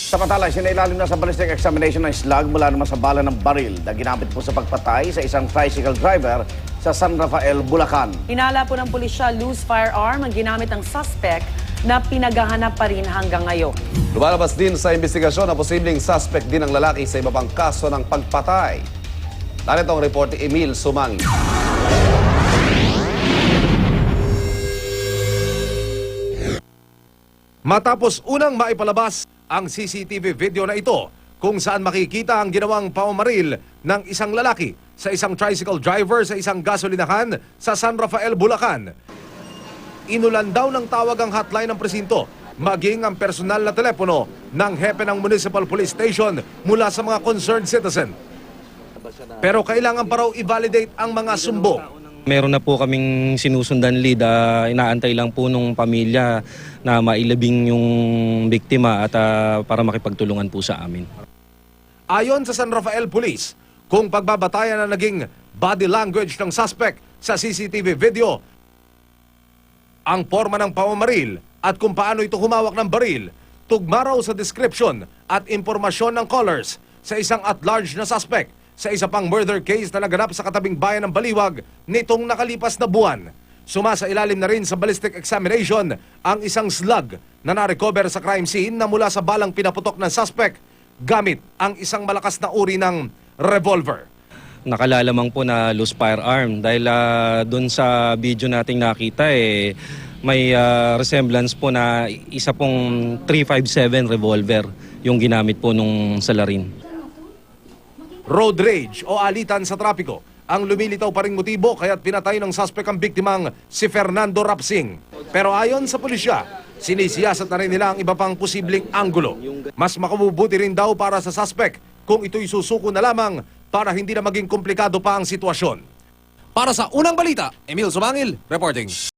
Samantala, sinailalim na sa ballistic examination ng slug mula naman sa bala ng baril na ginamit po sa pagpatay sa isang tricycle driver sa San Rafael, Bulacan. Hinala po ng pulisya loose firearm ang ginamit ng suspect na pinaghahanap pa rin hanggang ngayon. Lumalabas din sa investigasyon na posibleng suspect din ang lalaki sa iba pang kaso ng pagpatay. Narito ang report ni Emil Sumangi. Matapos unang maipalabas ang CCTV video na ito kung saan makikita ang ginawang paumaril ng isang lalaki sa isang tricycle driver sa isang gasolinahan sa San Rafael, Bulacan. Inulan daw ng tawag ang hotline ng presinto, maging ang personal na telepono ng hepe ng Municipal Police Station mula sa mga concerned citizen. Pero kailangan pa raw i-validate ang mga sumbong. Meron na po kaming sinusundan lead, inaantay lang po nung pamilya na mailabing yung biktima at para makipagtulungan po sa amin. Ayon sa San Rafael Police, kung pagbabatayan na naging body language ng suspect sa CCTV video, ang forma ng pamamaril at kung paano ito humawak ng baril, tugma raw sa description at impormasyon ng callers sa isang at-large na suspect sa isa pang murder case na naganap sa katabing bayan ng Baliwag nitong nakalipas na buwan. Sumasailalim na rin sa ballistic examination ang isang slug na narecover sa crime scene na mula sa balang pinaputok ng suspect gamit ang isang malakas na uri ng revolver. Nakalalamang po na loose firearm dahil doon sa video nating nakita may resemblance po na isa pong 357 revolver yung ginamit po nung salarin. Road rage o alitan sa trapiko ang lumilitaw pa ring motibo kaya't pinatay ng suspect ang biktimang si Fernando Rapsing. Pero ayon sa pulisya, sinisiyasat na rin nila ang iba pang posibleng anggulo. Mas makabubuti rin daw para sa suspect kung ito'y susuko na lamang para hindi na maging komplikado pa ang sitwasyon. Para sa Unang Balita, Emil Sumangil, reporting.